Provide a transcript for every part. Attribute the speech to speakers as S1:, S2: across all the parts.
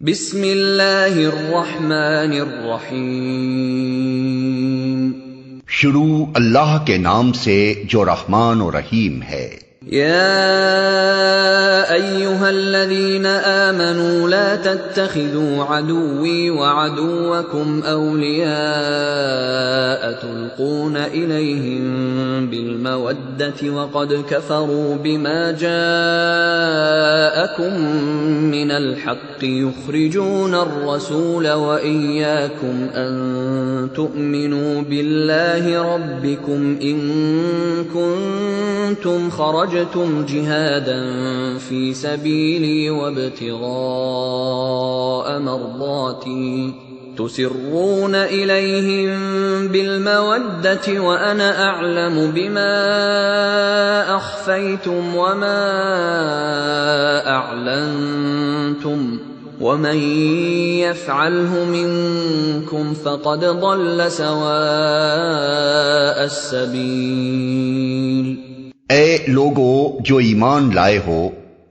S1: بسم اللہ الرحمن الرحیم۔
S2: شروع اللہ کے نام سے جو رحمان و رحیم ہے۔
S1: یا ایہا الذین آمنوا لا تتخذوا عدوی وعدوکم اولیاء تلقون الیہم بالمودۃ وقد کفروا بما جاءکم من الحق یخرجون الرسول وإیاکم ان تؤمنوا باللہ ربکم ان کنتم خرجتم جہادا فی سبیلی وابتغاء مرضاتی تسرون الیہم بالمودۃ وانا اعلم بما اخفیتم وما اعلنتم ومن يفعله منكم فقد ضل سواء السبيل۔
S2: اے لوگو جو ایمان لائے ہو،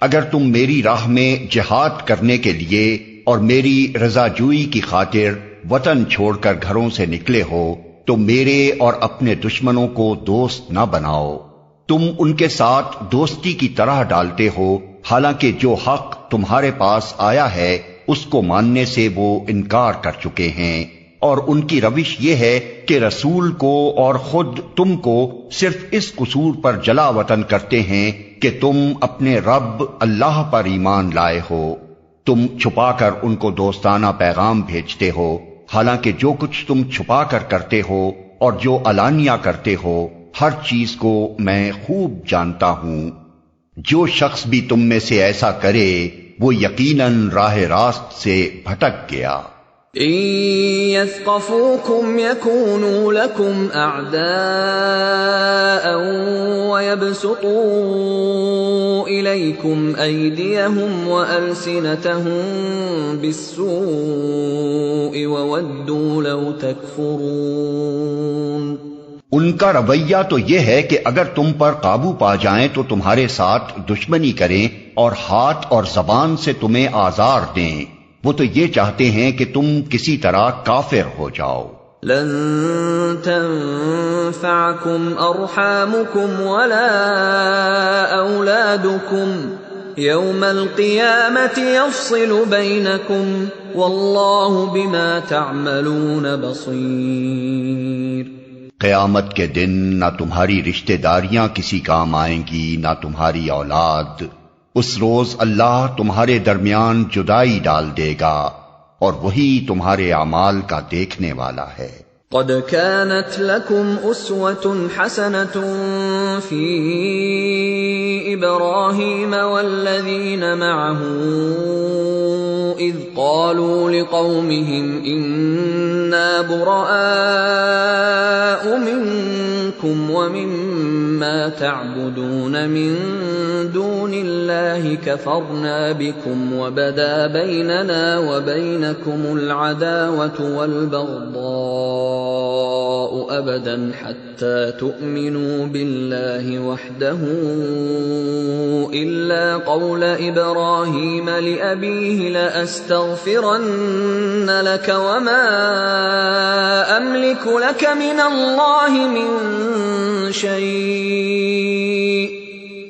S2: اگر تم میری راہ میں جہاد کرنے کے لیے اور میری رضا جوئی کی خاطر وطن چھوڑ کر گھروں سے نکلے ہو تو میرے اور اپنے دشمنوں کو دوست نہ بناؤ۔ تم ان کے ساتھ دوستی کی طرح ڈالتے ہو، حالانکہ جو حق تمہارے پاس آیا ہے اس کو ماننے سے وہ انکار کر چکے ہیں، اور ان کی روش یہ ہے کہ رسول کو اور خود تم کو صرف اس قصور پر جلا وطن کرتے ہیں کہ تم اپنے رب اللہ پر ایمان لائے ہو۔ تم چھپا کر ان کو دوستانہ پیغام بھیجتے ہو، حالانکہ جو کچھ تم چھپا کر کرتے ہو اور جو علانیہ کرتے ہو ہر چیز کو میں خوب جانتا ہوں۔ جو شخص بھی تم میں سے ایسا کرے وہ یقیناً راہ راست سے بھٹک گیا۔
S1: ان يثقفوكم يكونوا لكم اعداء ويبسطوا اليكم ايديهم والسنتهم بالسوء وودوا لو تكفرون۔
S2: ان کا رویہ تو یہ ہے کہ اگر تم پر قابو پا جائیں تو تمہارے ساتھ دشمنی کریں اور ہاتھ اور زبان سے تمہیں آزار دیں۔ وہ تو یہ چاہتے ہیں کہ تم کسی طرح کافر ہو جاؤ۔
S1: لن تنفعكم ارحامكم ولا اولادكم يوم القيامة يفصل بينكم والله بما تعملون بصير۔
S2: قیامت کے دن نہ تمہاری رشتہ داریاں کسی کام آئیں گی نہ تمہاری اولاد۔ اس روز اللہ تمہارے درمیان جدائی ڈال دے گا اور وہی تمہارے اعمال کا دیکھنے والا ہے۔
S1: قد كانت لكم اسوة حسنة في ابراهيم والذين معه اذ قالوا لقومهم انا براء منكم ومما تعبدون من دون الله كفرنا بكم وبدا بيننا وبينكم العداوة والبغضاء أبدا حتى تؤمنوا بالله وحده إلا قول إبراهيم لأبيه لأستغفرن لك وما أملك لك من الله من شيء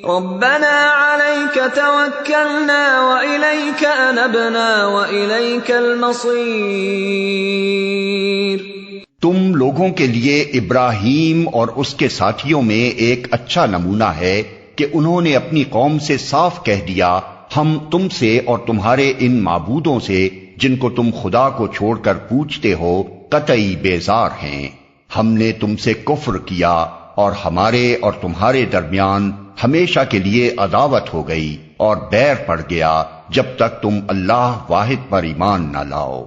S1: ربنا عليك توكلنا وإليك أنبنا وإليك المصير۔
S2: تم لوگوں کے لیے ابراہیم اور اس کے ساتھیوں میں ایک اچھا نمونہ ہے کہ انہوں نے اپنی قوم سے صاف کہہ دیا، ہم تم سے اور تمہارے ان معبودوں سے جن کو تم خدا کو چھوڑ کر پوجتے ہو قطعی بیزار ہیں۔ ہم نے تم سے کفر کیا اور ہمارے اور تمہارے درمیان ہمیشہ کے لیے عداوت ہو گئی اور بیر پڑ گیا جب تک تم اللہ واحد پر ایمان نہ لاؤ۔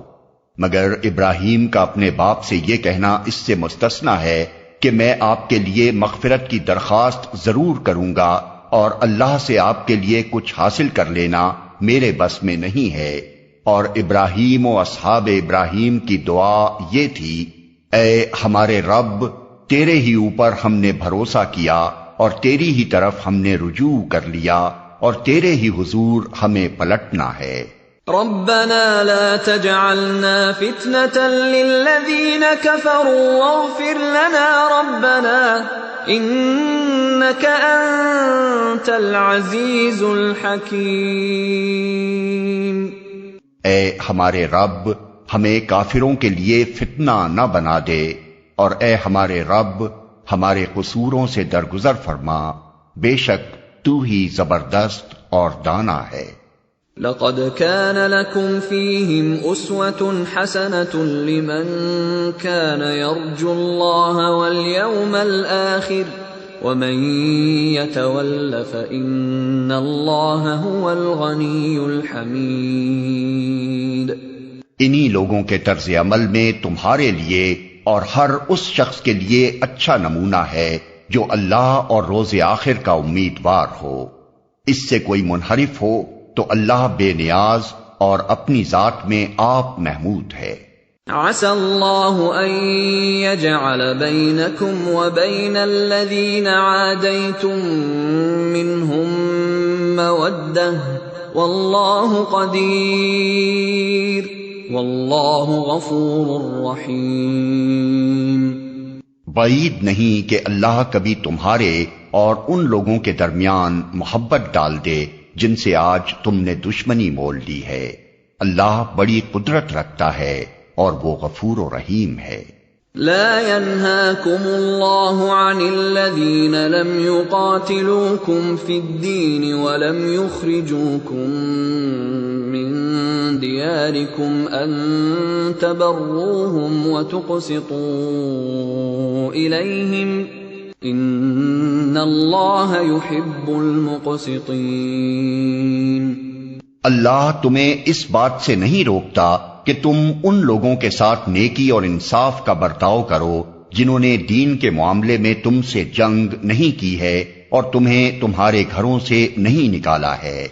S2: مگر ابراہیم کا اپنے باپ سے یہ کہنا اس سے مستثنا ہے کہ میں آپ کے لیے مغفرت کی درخواست ضرور کروں گا اور اللہ سے آپ کے لیے کچھ حاصل کر لینا میرے بس میں نہیں ہے۔ اور ابراہیم و اصحاب ابراہیم کی دعا یہ تھی، اے ہمارے رب، تیرے ہی اوپر ہم نے بھروسہ کیا اور تیری ہی طرف ہم نے رجوع کر لیا اور تیرے ہی حضور ہمیں پلٹنا ہے۔
S1: ربنا لا تجعلنا فتنة للذين كفروا واغفر لنا ربنا إنك أنت العزيز الحكيم۔
S2: اے ہمارے رب، ہمیں کافروں کے لیے فتنہ نہ بنا دے، اور اے ہمارے رب ہمارے قصوروں سے درگزر فرما، بے شک تو ہی زبردست اور دانا ہے۔
S1: لقد كان لكم فيهم أسوة حسنة لمن كان يرجو الله واليوم الآخر ومن يتول فإن الله هو الغني الحميد۔
S2: انہی لوگوں کے طرز عمل میں تمہارے لیے اور ہر اس شخص کے لیے اچھا نمونہ ہے جو اللہ اور روز آخر کا امیدوار ہو۔ اس سے کوئی منحرف ہو تو اللہ بے نیاز اور اپنی ذات میں آپ محمود ہے۔
S1: عسى الله أن يجعل بينكم وبين الذين عاديتم منهم مودة والله قدير والله غفور رحيم۔
S2: بعید نہیں کہ اللہ کبھی تمہارے اور ان لوگوں کے درمیان محبت ڈال دے جن سے آج تم نے دشمنی مول لی ہے۔ اللہ بڑی قدرت رکھتا ہے اور وہ غفور و رحیم ہے۔
S1: لا ينهاكم الله عن الذين لم يقاتلوكم في الدين ولم يخرجوكم من دياركم أن تبروهم وتقسطوا إليهم ان اللہ یحب المقسطین۔
S2: اللہ تمہیں اس بات سے نہیں روکتا کہ تم ان لوگوں کے ساتھ نیکی اور انصاف کا برتاؤ کرو جنہوں نے دین کے معاملے میں تم سے جنگ نہیں کی ہے اور تمہیں تمہارے گھروں سے نہیں نکالا ہے۔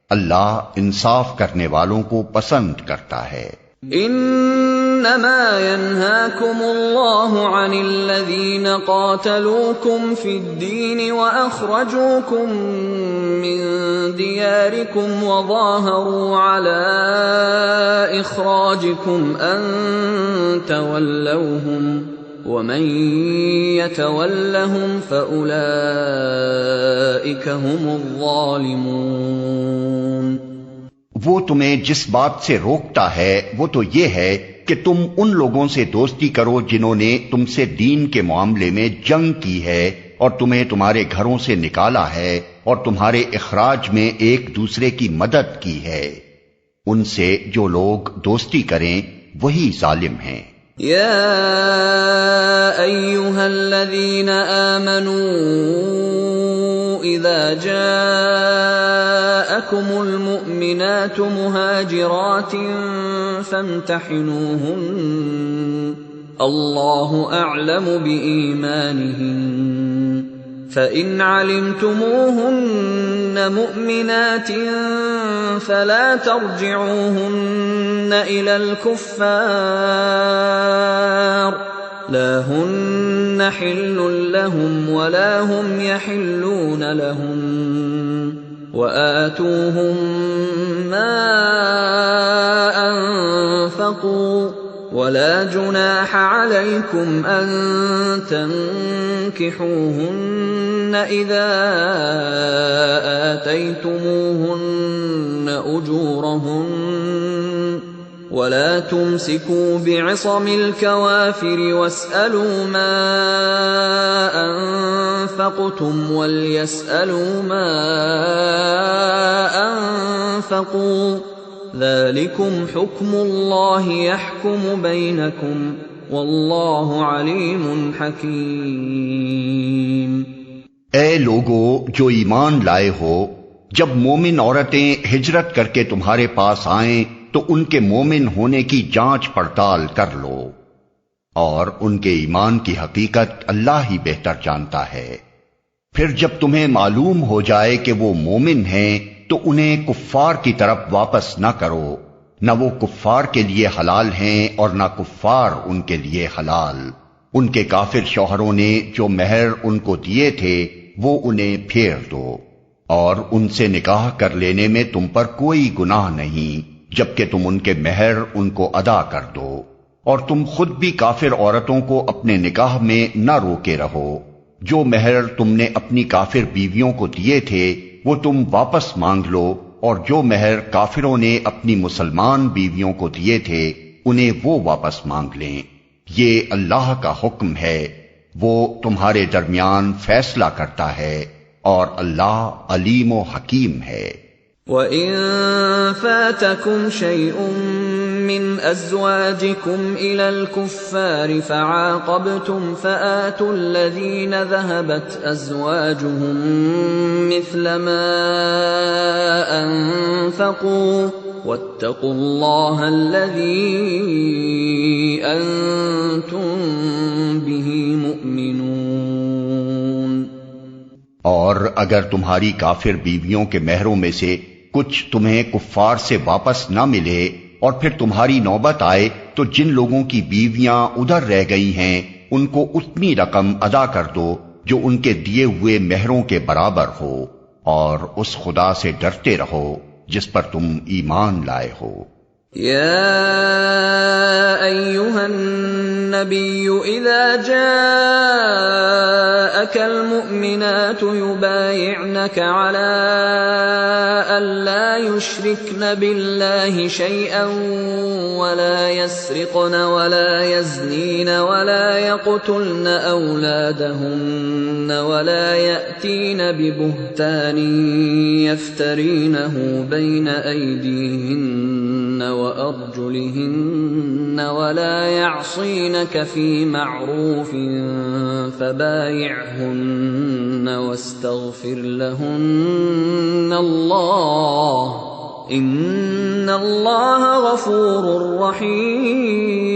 S2: اللہ انصاف کرنے والوں کو پسند کرتا ہے۔
S1: انما ينهاكم الله عن الذين قاتلوكم في الدين واخرجوكم من دياركم وظاهروا على اخراجكم ان تولوهم ومن يتولهم فاولئك هم الظالمون۔
S2: وہ تمہیں جس بات سے روکتا ہے وہ تو یہ ہے کہ تم ان لوگوں سے دوستی کرو جنہوں نے تم سے دین کے معاملے میں جنگ کی ہے اور تمہیں تمہارے گھروں سے نکالا ہے اور تمہارے اخراج میں ایک دوسرے کی مدد کی ہے۔ ان سے جو لوگ دوستی کریں وہی ظالم ہیں۔
S1: یا ایھا الذین آمنوا اذا جاءکم المؤمنات مہاجرات فامتحنوہن اللہ اعلم بإیمانہن فإن علمتموهن مؤمنات فلا ترجعوهن إلى الكفار لا هن حل لهم ولا هم يحلون لهم وآتوهم ما أنفقوا ولا جناح عليكم أن تنكحوهن إذا آتيتموهن أجورهن ولا تمسكوا بعصم الكوافر واسألوا ما أنفقتم وليسألوا ما أنفقوا ذلكم حكم الله يحكم بينكم والله عليم حكيم۔
S2: اے لوگو جو ایمان لائے ہو، جب مومن عورتیں ہجرت کر کے تمہارے پاس آئیں تو ان کے مومن ہونے کی جانچ پڑتال کر لو، اور ان کے ایمان کی حقیقت اللہ ہی بہتر جانتا ہے۔ پھر جب تمہیں معلوم ہو جائے کہ وہ مومن ہیں تو انہیں کفار کی طرف واپس نہ کرو، نہ وہ کفار کے لیے حلال ہیں اور نہ کفار ان کے لیے حلال۔ ان کے کافر شوہروں نے جو مہر ان کو دیے تھے وہ انہیں پھیر دو، اور ان سے نکاح کر لینے میں تم پر کوئی گناہ نہیں جبکہ تم ان کے مہر ان کو ادا کر دو، اور تم خود بھی کافر عورتوں کو اپنے نکاح میں نہ روکے رہو۔ جو مہر تم نے اپنی کافر بیویوں کو دیے تھے وہ تم واپس مانگ لو، اور جو مہر کافروں نے اپنی مسلمان بیویوں کو دیے تھے انہیں وہ واپس مانگ لیں۔ یہ اللہ کا حکم ہے، وہ تمہارے درمیان فیصلہ کرتا ہے، اور اللہ علیم و حکیم ہے۔
S1: وَإِن فَاتَكُمْ شَيْءٌ مِّنْ أَزْوَاجِكُمْ إِلَى الْكُفَّارِ فَعَاقَبْتُمْ فَآتُوا الَّذِينَ ذَهَبَتْ أَزْوَاجُهُم مِّثْلَ مَا أَنفَقُوا وَاتَّقُوا اللَّهَ الَّذِي أَنتُم بِهِ مُؤْمِنُونَ۔
S2: اور اگر تمہاری کافر بیویوں کے مہروں میں سے کچھ تمہیں کفار سے واپس نہ ملے اور پھر تمہاری نوبت آئے تو جن لوگوں کی بیویاں ادھر رہ گئی ہیں ان کو اتنی رقم ادا کر دو جو ان کے دیے ہوئے مہروں کے برابر ہو، اور اس خدا سے ڈرتے رہو جس پر تم ایمان لائے ہو۔
S1: يا أيها النبي إذا جاءك المؤمنات يبايعنك على ألا يشركن بالله شيئا ولا يسرقن ولا يزنين ولا يقتلن أولادهن ولا يأتين ببهتان يفترينه بين أيديهن وأرجلهن ولا يعصينك في معروف فبايعهن واستغفر لهن الله إن الله غفور رحيم۔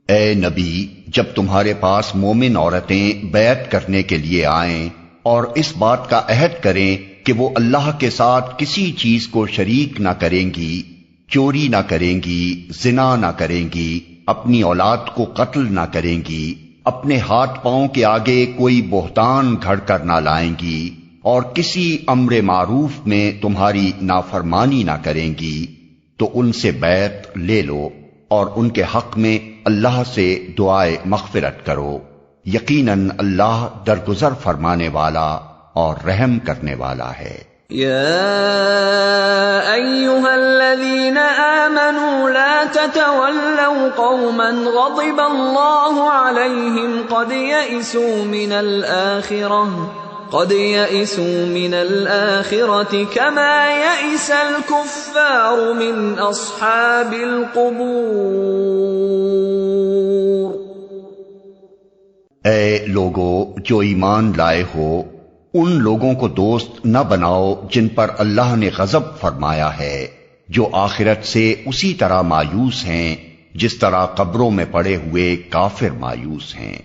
S2: اے نبی، جب تمہارے پاس مومن عورتیں بیعت کرنے کے لیے آئیں اور اس بات کا عہد کریں کہ وہ اللہ کے ساتھ کسی چیز کو شریک نہ کریں گی، چوری نہ کریں گی، زنا نہ کریں گی، اپنی اولاد کو قتل نہ کریں گی، اپنے ہاتھ پاؤں کے آگے کوئی بہتان گھڑ کر نہ لائیں گی، اور کسی امر معروف میں تمہاری نافرمانی نہ کریں گی، تو ان سے بیعت لے لو اور ان کے حق میں اللہ سے دعائے مغفرت کرو۔ یقیناً اللہ درگزر فرمانے والا اور رحم کرنے والا ہے۔
S1: يا أيها الذين آمنوا لا تتولوا قوما غضب الله عليهم قد يئسوا من الآخرة كما يئس الكفار من أصحاب القبور۔
S2: اے لوگو جو ایمان لائے ہو، ان لوگوں کو دوست نہ بناؤ جن پر اللہ نے غضب فرمایا ہے، جو آخرت سے اسی طرح مایوس ہیں جس طرح قبروں میں پڑے ہوئے کافر مایوس ہیں۔